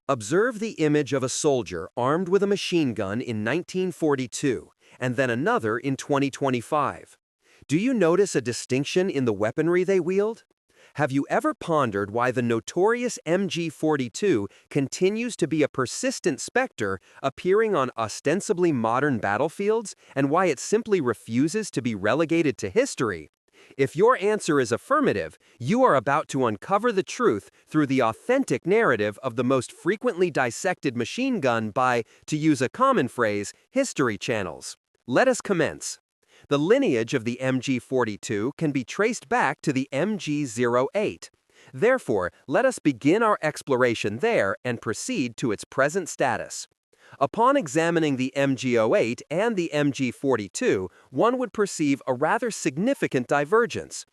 Observe the image of a soldier armed with a machine gun in 1942, and then another in 2025. Do you notice a distinction in the weaponry they wield? Have you ever pondered why the notorious MG-42 continues to be a persistent specter appearing on ostensibly modern battlefields, and why it simply refuses to be relegated to history? If your answer is affirmative, you are about to uncover the truth through the authentic narrative of the most frequently dissected machine gun by, to use a common phrase, history channels. Let us commence. The lineage of the MG-42 can be traced back to the MG-08. Therefore, let us begin our exploration there and proceed to its present status. Upon examining the MG-08 and the MG-42, one would perceive a rather significant divergence.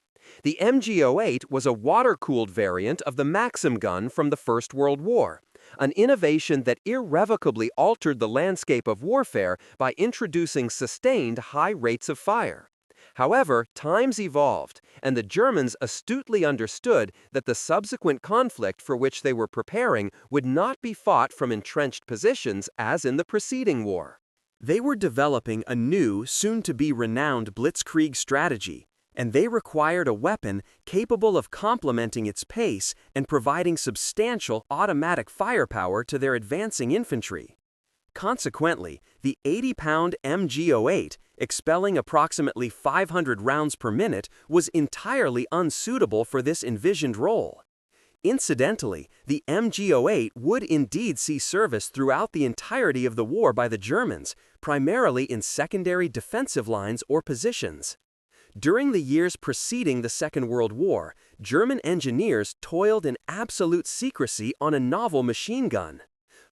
The MG-08 was a water-cooled variant of the Maxim gun from the First World War, an innovation that irrevocably altered the landscape of warfare by introducing sustained high rates of fire. However, times evolved, and the Germans astutely understood that the subsequent conflict for which they were preparing would not be fought from entrenched positions as in the preceding war. They were developing a new, soon-to-be renowned blitzkrieg strategy, and they required a weapon capable of complementing its pace and providing substantial automatic firepower to their advancing infantry. Consequently, the 80-pound MG-08, expelling approximately 500 rounds per minute, was entirely unsuitable for this envisioned role. Incidentally, the MG-08 would indeed see service throughout the entirety of the war by the Germans, primarily in secondary defensive lines or positions. During the years preceding the Second World War, German engineers toiled in absolute secrecy on a novel machine gun.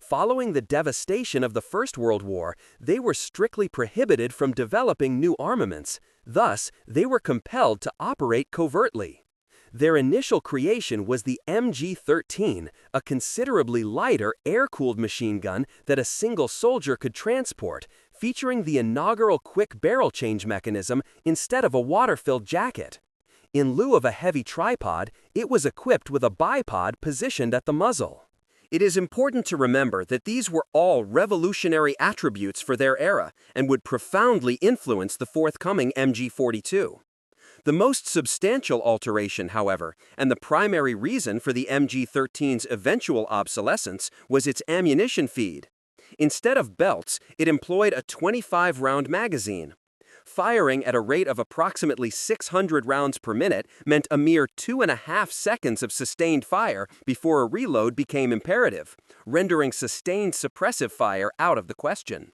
Following the devastation of the First World War, they were strictly prohibited from developing new armaments. Thus, they were compelled to operate covertly. Their initial creation was the MG-13, a considerably lighter air-cooled machine gun that a single soldier could transport, featuring the inaugural quick barrel change mechanism instead of a water-filled jacket. In lieu of a heavy tripod, it was equipped with a bipod positioned at the muzzle. It is important to remember that these were all revolutionary attributes for their era and would profoundly influence the forthcoming MG-42. The most substantial alteration, however, and the primary reason for the MG-13's eventual obsolescence was its ammunition feed. Instead of belts, it employed a 25-round magazine. Firing at a rate of approximately 600 rounds per minute meant a mere 2.5 seconds of sustained fire before a reload became imperative, rendering sustained suppressive fire out of the question.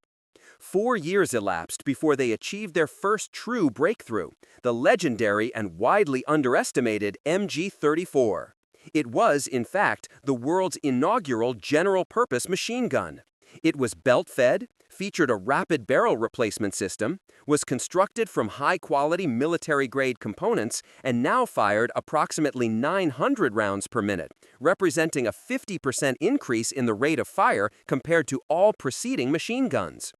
4 years elapsed before they achieved their first true breakthrough, the legendary and widely underestimated MG-34. It was, in fact, the world's inaugural general-purpose machine gun. It was belt-fed, featured a rapid barrel replacement system, was constructed from high-quality military-grade components, and now fired approximately 900 rounds per minute, representing a 50% increase in the rate of fire compared to all preceding machine guns.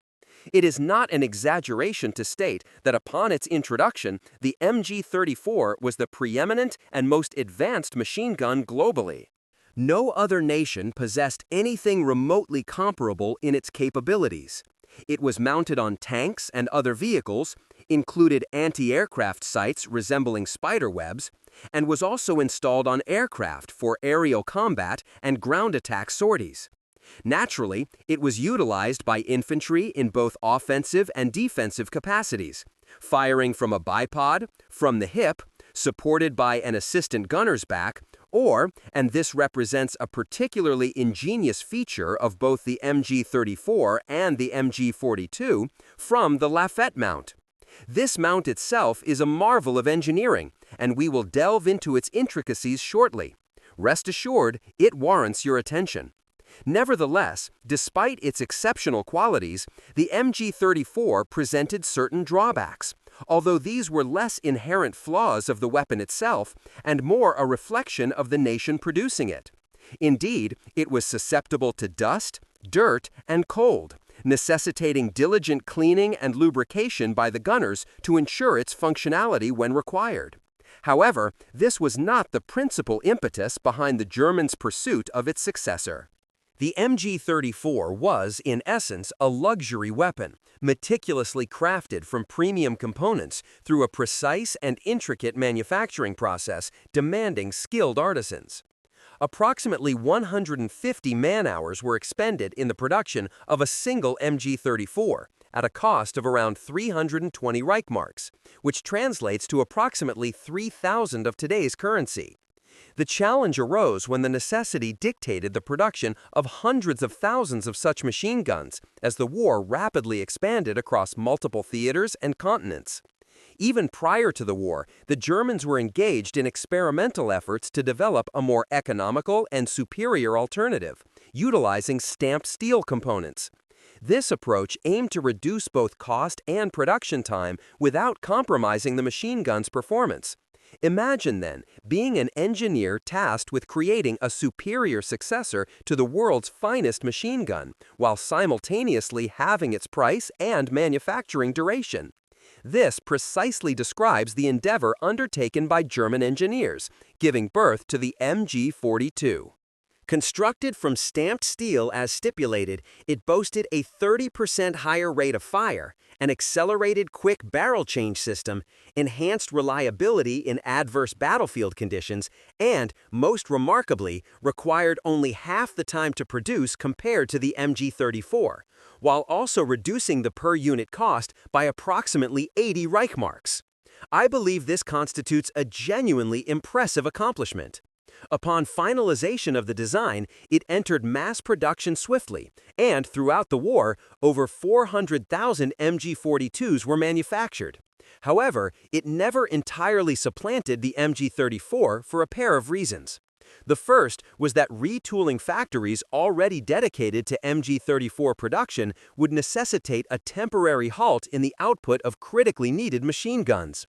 It is not an exaggeration to state that upon its introduction, the MG-34 was the preeminent and most advanced machine gun globally. No other nation possessed anything remotely comparable in its capabilities. It was mounted on tanks and other vehicles, included anti-aircraft sights resembling spider webs, and was also installed on aircraft for aerial combat and ground attack sorties. Naturally, it was utilized by infantry in both offensive and defensive capacities, firing from a bipod, from the hip, supported by an assistant gunner's back, or, and this represents a particularly ingenious feature of both the MG-34 and the MG-42, from the lafette mount. This mount itself is a marvel of engineering, and we will delve into its intricacies shortly. Rest assured, it warrants your attention. Nevertheless, despite its exceptional qualities, the MG-34 presented certain drawbacks, although these were less inherent flaws of the weapon itself and more a reflection of the nation producing it. Indeed, it was susceptible to dust, dirt, and cold, necessitating diligent cleaning and lubrication by the gunners to ensure its functionality when required. However, this was not the principal impetus behind the Germans' pursuit of its successor. The MG-34 was, in essence, a luxury weapon, meticulously crafted from premium components through a precise and intricate manufacturing process demanding skilled artisans. Approximately 150 man-hours were expended in the production of a single MG-34 at a cost of around 320 Reichmarks, which translates to approximately 3,000 of today's currency. The challenge arose when the necessity dictated the production of hundreds of thousands of such machine guns as the war rapidly expanded across multiple theaters and continents. Even prior to the war, the Germans were engaged in experimental efforts to develop a more economical and superior alternative, utilizing stamped steel components. This approach aimed to reduce both cost and production time without compromising the machine gun's performance. Imagine, then, being an engineer tasked with creating a superior successor to the world's finest machine gun, while simultaneously halving its price and manufacturing duration. This precisely describes the endeavor undertaken by German engineers, giving birth to the MG-42. Constructed from stamped steel as stipulated, it boasted a 30% higher rate of fire, an accelerated quick barrel change system, enhanced reliability in adverse battlefield conditions, and, most remarkably, required only half the time to produce compared to the MG-34, while also reducing the per-unit cost by approximately 80 Reichmarks. I believe this constitutes a genuinely impressive accomplishment. Upon finalization of the design, it entered mass production swiftly, and throughout the war, over 400,000 MG-42s were manufactured. However, it never entirely supplanted the MG-34 for a pair of reasons. The first was that retooling factories already dedicated to MG-34 production would necessitate a temporary halt in the output of critically needed machine guns.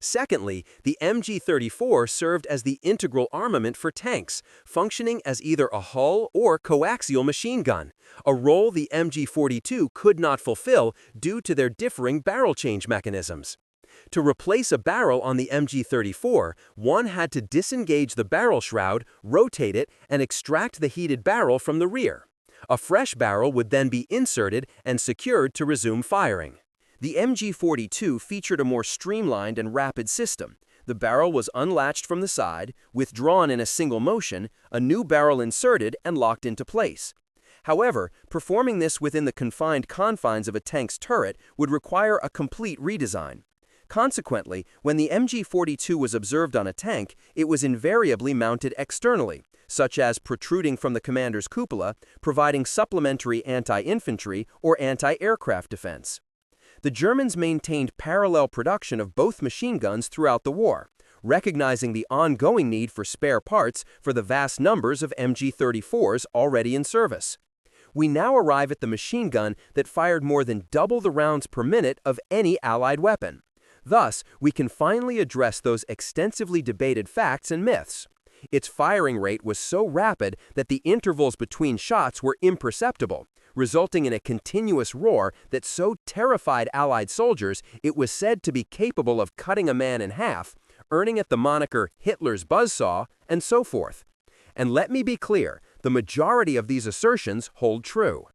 Secondly, the MG-34 served as the integral armament for tanks, functioning as either a hull or coaxial machine gun, a role the MG-42 could not fulfill due to their differing barrel change mechanisms. To replace a barrel on the MG-34, one had to disengage the barrel shroud, rotate it, and extract the heated barrel from the rear. A fresh barrel would then be inserted and secured to resume firing. The MG-42 featured a more streamlined and rapid system. The barrel was unlatched from the side, withdrawn in a single motion, a new barrel inserted and locked into place. However, performing this within the confined confines of a tank's turret would require a complete redesign. Consequently, when the MG-42 was observed on a tank, it was invariably mounted externally, such as protruding from the commander's cupola, providing supplementary anti-infantry or anti-aircraft defense. The Germans maintained parallel production of both machine guns throughout the war, recognizing the ongoing need for spare parts for the vast numbers of MG-34s already in service. We now arrive at the machine gun that fired more than double the rounds per minute of any Allied weapon. Thus, we can finally address those extensively debated facts and myths. Its firing rate was so rapid that the intervals between shots were imperceptible, resulting in a continuous roar that so terrified Allied soldiers it was said to be capable of cutting a man in half, earning it the moniker Hitler's Buzzsaw, and so forth. And let me be clear, the majority of these assertions hold true.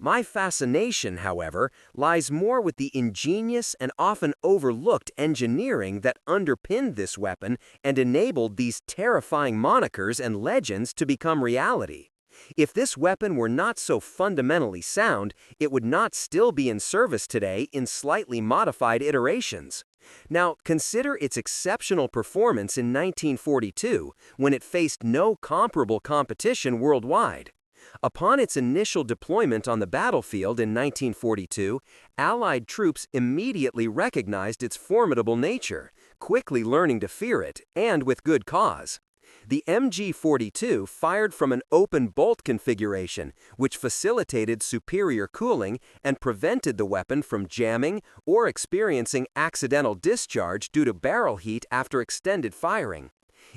My fascination, however, lies more with the ingenious and often overlooked engineering that underpinned this weapon and enabled these terrifying monikers and legends to become reality. If this weapon were not so fundamentally sound, it would not still be in service today in slightly modified iterations. Now, consider its exceptional performance in 1942, when it faced no comparable competition worldwide. Upon its initial deployment on the battlefield in 1942, Allied troops immediately recognized its formidable nature, quickly learning to fear it, and with good cause. The MG-42 fired from an open bolt configuration, which facilitated superior cooling and prevented the weapon from jamming or experiencing accidental discharge due to barrel heat after extended firing.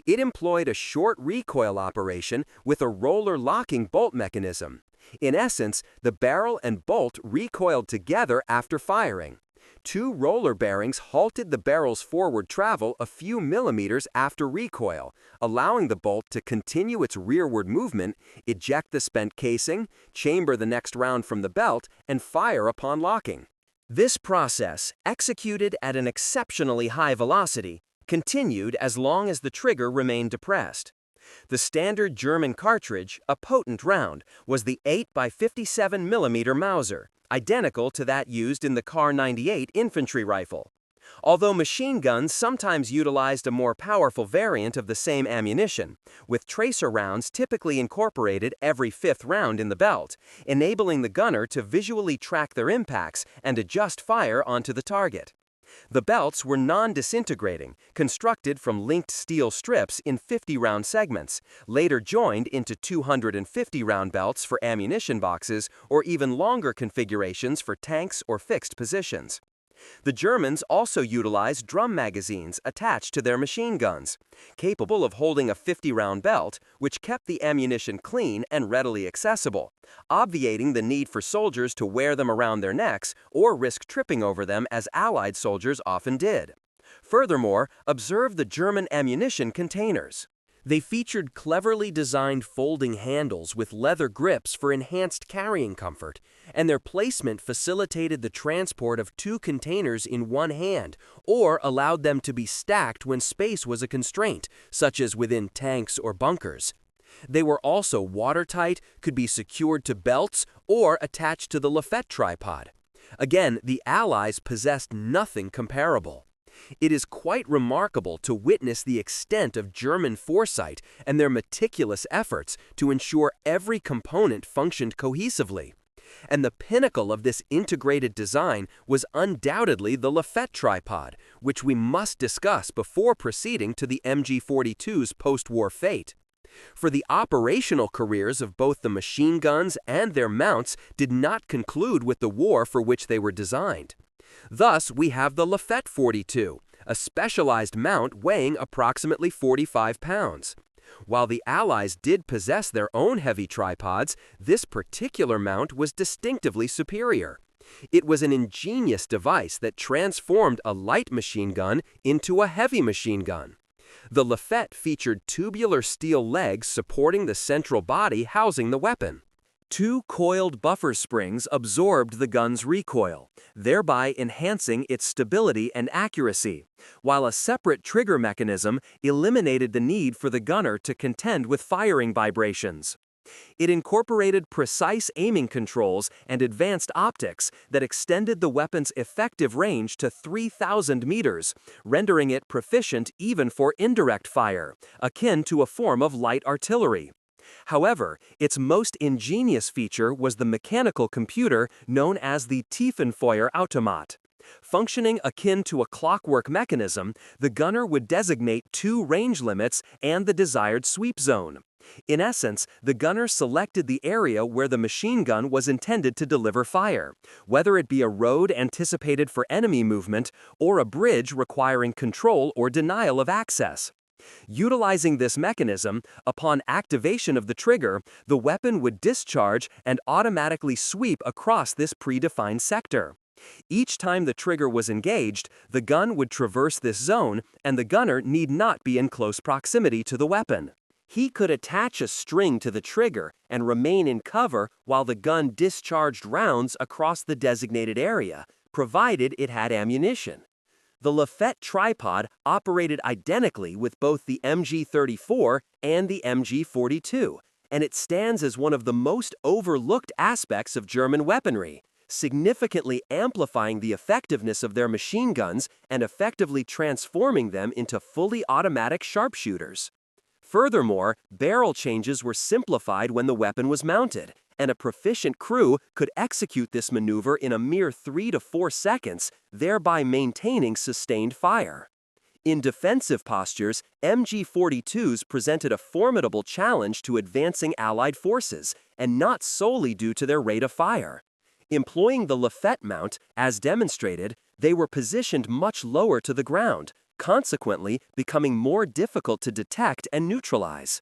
It employed a short recoil operation with a roller locking bolt mechanism. In essence, the barrel and bolt recoiled together after firing. Two roller bearings halted the barrel's forward travel a few millimeters after recoil, allowing the bolt to continue its rearward movement, eject the spent casing, chamber the next round from the belt, and fire upon locking. This process, executed at an exceptionally high velocity, continued as long as the trigger remained depressed. The standard German cartridge, a potent round, was the 8x57mm Mauser, identical to that used in the Kar-98 infantry rifle. Although machine guns sometimes utilized a more powerful variant of the same ammunition, with tracer rounds typically incorporated every fifth round in the belt, enabling the gunner to visually track their impacts and adjust fire onto the target. The belts were non-disintegrating, constructed from linked steel strips in 50-round segments, later joined into 250-round belts for ammunition boxes or even longer configurations for tanks or fixed positions. The Germans also utilized drum magazines attached to their machine guns, capable of holding a 50-round belt, which kept the ammunition clean and readily accessible, obviating the need for soldiers to wear them around their necks or risk tripping over them as Allied soldiers often did. Furthermore, observe the German ammunition containers. They featured cleverly designed folding handles with leather grips for enhanced carrying comfort, and their placement facilitated the transport of two containers in one hand or allowed them to be stacked when space was a constraint, such as within tanks or bunkers. They were also watertight, could be secured to belts, or attached to the lafette tripod. Again, the Allies possessed nothing comparable. It is quite remarkable to witness the extent of German foresight and their meticulous efforts to ensure every component functioned cohesively. And the pinnacle of this integrated design was undoubtedly the lafette tripod, which we must discuss before proceeding to the MG42's post-war fate. For the operational careers of both the machine guns and their mounts did not conclude with the war for which they were designed. Thus, we have the Lafette 42, a specialized mount weighing approximately 45 pounds. While the Allies did possess their own heavy tripods, this particular mount was distinctively superior. It was an ingenious device that transformed a light machine gun into a heavy machine gun. The Lafette featured tubular steel legs supporting the central body housing the weapon. Two coiled buffer springs absorbed the gun's recoil, thereby enhancing its stability and accuracy, while a separate trigger mechanism eliminated the need for the gunner to contend with firing vibrations. It incorporated precise aiming controls and advanced optics that extended the weapon's effective range to 3,000 meters, rendering it proficient even for indirect fire, akin to a form of light artillery. However, its most ingenious feature was the mechanical computer known as the Tiefenfeuerautomat. Functioning akin to a clockwork mechanism, the gunner would designate two range limits and the desired sweep zone. In essence, the gunner selected the area where the machine gun was intended to deliver fire, whether it be a road anticipated for enemy movement or a bridge requiring control or denial of access. Utilizing this mechanism, upon activation of the trigger, the weapon would discharge and automatically sweep across this predefined sector. Each time the trigger was engaged, the gun would traverse this zone, and the gunner need not be in close proximity to the weapon. He could attach a string to the trigger and remain in cover while the gun discharged rounds across the designated area, provided it had ammunition. The Lafette tripod operated identically with both the MG34 and the MG42, and it stands as one of the most overlooked aspects of German weaponry, significantly amplifying the effectiveness of their machine guns and effectively transforming them into fully automatic sharpshooters. Furthermore, barrel changes were simplified when the weapon was mounted, and a proficient crew could execute this maneuver in a mere 3 to 4 seconds, thereby maintaining sustained fire. In defensive postures, MG42s presented a formidable challenge to advancing Allied forces, and not solely due to their rate of fire. Employing the Lafette mount, as demonstrated, they were positioned much lower to the ground, consequently becoming more difficult to detect and neutralize.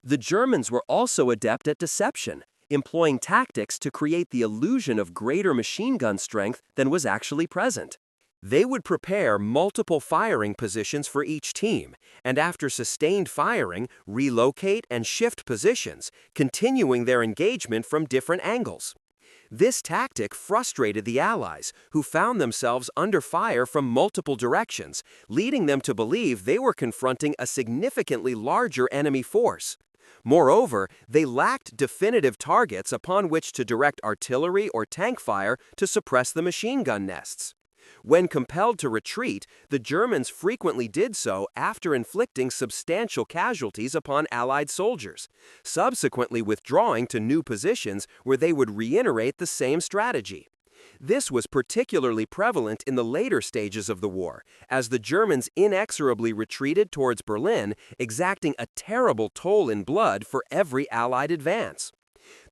The Germans were also adept at deception, employing tactics to create the illusion of greater machine gun strength than was actually present. They would prepare multiple firing positions for each team, and after sustained firing, relocate and shift positions, continuing their engagement from different angles. This tactic frustrated the Allies, who found themselves under fire from multiple directions, leading them to believe they were confronting a significantly larger enemy force. Moreover, they lacked definitive targets upon which to direct artillery or tank fire to suppress the machine gun nests. When compelled to retreat, the Germans frequently did so after inflicting substantial casualties upon Allied soldiers, subsequently withdrawing to new positions where they would reiterate the same strategy. This was particularly prevalent in the later stages of the war, as the Germans inexorably retreated towards Berlin, exacting a terrible toll in blood for every Allied advance.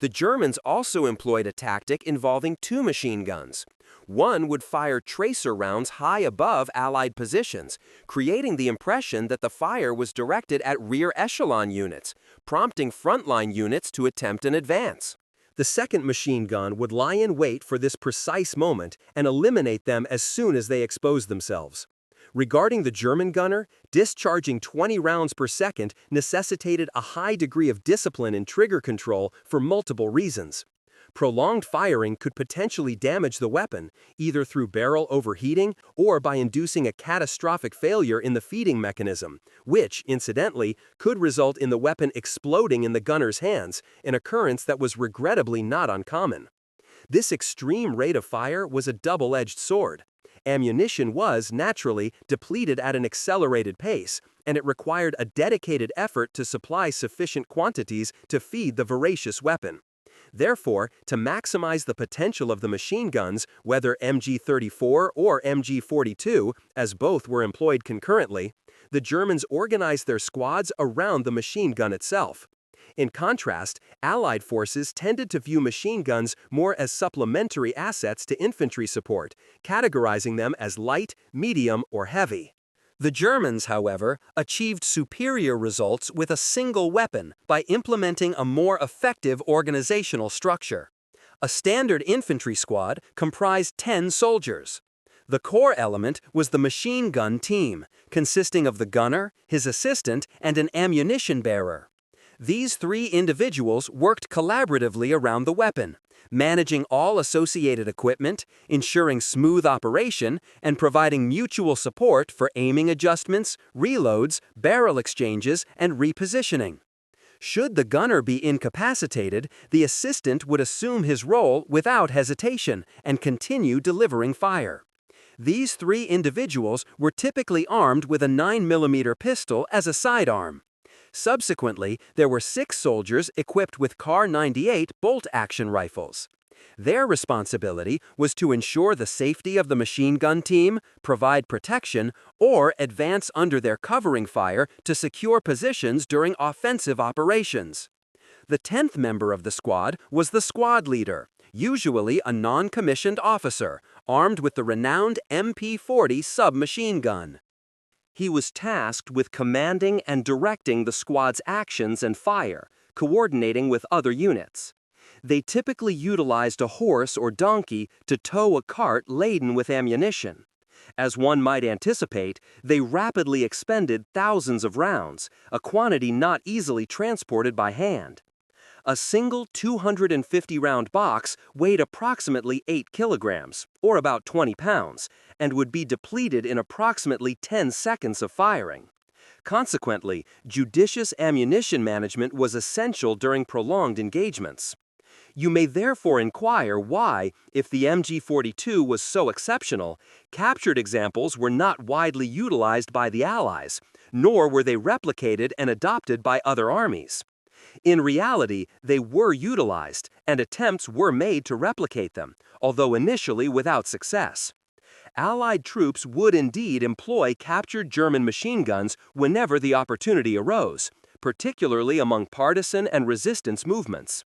The Germans also employed a tactic involving two machine guns. One would fire tracer rounds high above Allied positions, creating the impression that the fire was directed at rear echelon units, prompting frontline units to attempt an advance. The second machine gun would lie in wait for this precise moment and eliminate them as soon as they exposed themselves. Regarding the German gunner, discharging 20 rounds per second necessitated a high degree of discipline and trigger control for multiple reasons. Prolonged firing could potentially damage the weapon, either through barrel overheating or by inducing a catastrophic failure in the feeding mechanism, which, incidentally, could result in the weapon exploding in the gunner's hands, an occurrence that was regrettably not uncommon. This extreme rate of fire was a double-edged sword. Ammunition was, naturally, depleted at an accelerated pace, and it required a dedicated effort to supply sufficient quantities to feed the voracious weapon. Therefore, to maximize the potential of the machine guns, whether MG-34 or MG-42, as both were employed concurrently, the Germans organized their squads around the machine gun itself. In contrast, Allied forces tended to view machine guns more as supplementary assets to infantry support, categorizing them as light, medium, or heavy. The Germans, however, achieved superior results with a single weapon by implementing a more effective organizational structure. A standard infantry squad comprised 10 soldiers. The core element was the machine gun team, consisting of the gunner, his assistant, and an ammunition bearer. These three individuals worked collaboratively around the weapon, managing all associated equipment, ensuring smooth operation, and providing mutual support for aiming adjustments, reloads, barrel exchanges, and repositioning. Should the gunner be incapacitated, the assistant would assume his role without hesitation and continue delivering fire. These three individuals were typically armed with a 9mm pistol as a sidearm. Subsequently, there were 6 soldiers equipped with Kar 98 bolt-action rifles. Their responsibility was to ensure the safety of the machine gun team, provide protection, or advance under their covering fire to secure positions during offensive operations. The 10th member of the squad was the squad leader, usually a non-commissioned officer, armed with the renowned MP-40 submachine gun. He was tasked with commanding and directing the squad's actions and fire, coordinating with other units. They typically utilized a horse or donkey to tow a cart laden with ammunition. As one might anticipate, they rapidly expended thousands of rounds, a quantity not easily transported by hand. A single 250-round box weighed approximately 8 kilograms, or about 20 pounds, and would be depleted in approximately 10 seconds of firing. Consequently, judicious ammunition management was essential during prolonged engagements. You may therefore inquire why, if the MG-42 was so exceptional, captured examples were not widely utilized by the Allies, nor were they replicated and adopted by other armies. In reality, they were utilized, and attempts were made to replicate them, although initially without success. Allied troops would indeed employ captured German machine guns whenever the opportunity arose, particularly among partisan and resistance movements.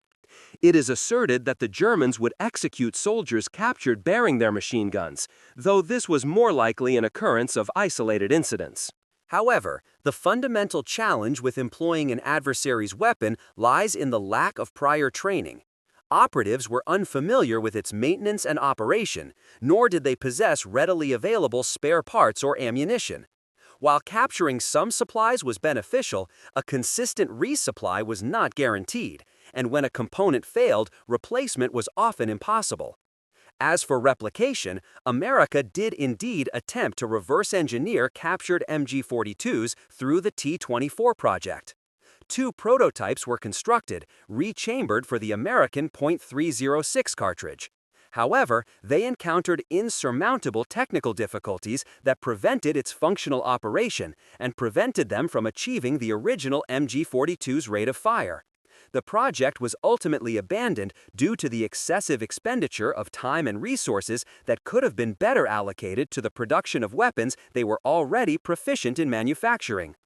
It is asserted that the Germans would execute soldiers captured bearing their machine guns, though this was more likely an occurrence of isolated incidents. However, the fundamental challenge with employing an adversary's weapon lies in the lack of prior training. Operatives were unfamiliar with its maintenance and operation, nor did they possess readily available spare parts or ammunition. While capturing some supplies was beneficial, a consistent resupply was not guaranteed, and when a component failed, replacement was often impossible. As for replication, America did indeed attempt to reverse engineer captured MG-42s through the T-24 project. Two prototypes were constructed, rechambered for the American .306 cartridge. However, they encountered insurmountable technical difficulties that prevented its functional operation and prevented them from achieving the original MG-42's rate of fire. The project was ultimately abandoned due to the excessive expenditure of time and resources that could have been better allocated to the production of weapons they were already proficient in manufacturing.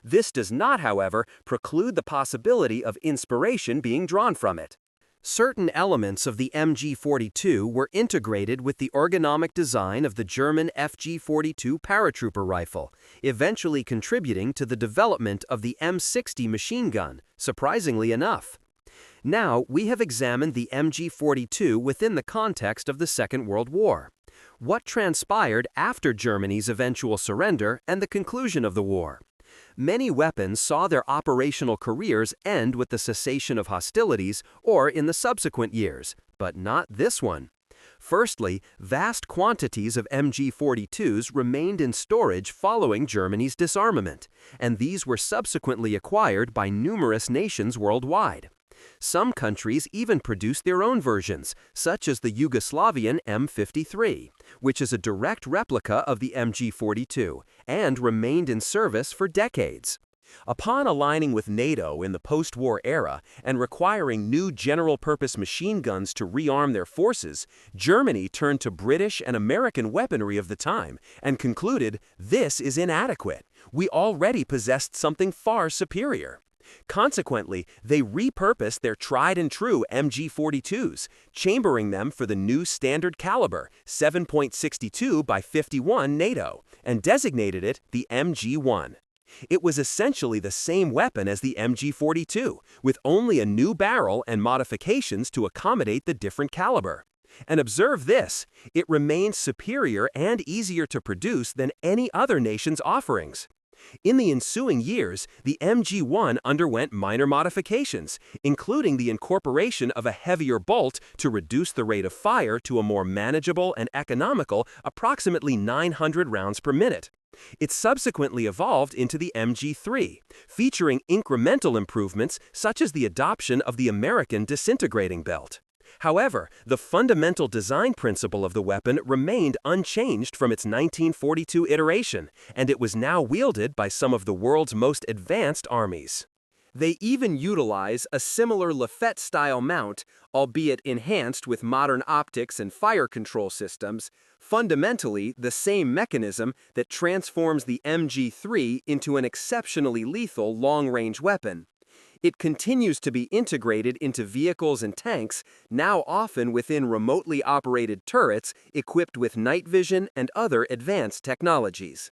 This does not, however, preclude the possibility of inspiration being drawn from it. Certain elements of the MG-42 were integrated with the ergonomic design of the German FG-42 paratrooper rifle, eventually contributing to the development of the M60 machine gun, surprisingly enough. Now, we have examined the MG-42 within the context of the Second World War. What transpired after Germany's eventual surrender and the conclusion of the war? Many weapons saw their operational careers end with the cessation of hostilities or in the subsequent years, but not this one. Firstly, vast quantities of MG-42s remained in storage following Germany's disarmament, and these were subsequently acquired by numerous nations worldwide. Some countries even produced their own versions, such as the Yugoslavian M53, which is a direct replica of the MG-42 and remained in service for decades. Upon aligning with NATO in the post-war era and requiring new general-purpose machine guns to rearm their forces, Germany turned to British and American weaponry of the time and concluded, "This is inadequate. We already possessed something far superior." Consequently, they repurposed their tried-and-true MG-42s, chambering them for the new standard caliber 7.62 by 51 NATO, and designated it the MG-1. It was essentially the same weapon as the MG-42, with only a new barrel and modifications to accommodate the different caliber. And observe this, it remained superior and easier to produce than any other nation's offerings. In the ensuing years, the MG-1 underwent minor modifications, including the incorporation of a heavier bolt to reduce the rate of fire to a more manageable and economical approximately 900 rounds per minute. It subsequently evolved into the MG-3, featuring incremental improvements such as the adoption of the American disintegrating belt. However, the fundamental design principle of the weapon remained unchanged from its 1942 iteration, and it was now wielded by some of the world's most advanced armies. They even utilize a similar Lafette-style mount, albeit enhanced with modern optics and fire control systems, fundamentally the same mechanism that transforms the MG-3 into an exceptionally lethal long-range weapon. It continues to be integrated into vehicles and tanks, now often within remotely operated turrets equipped with night vision and other advanced technologies.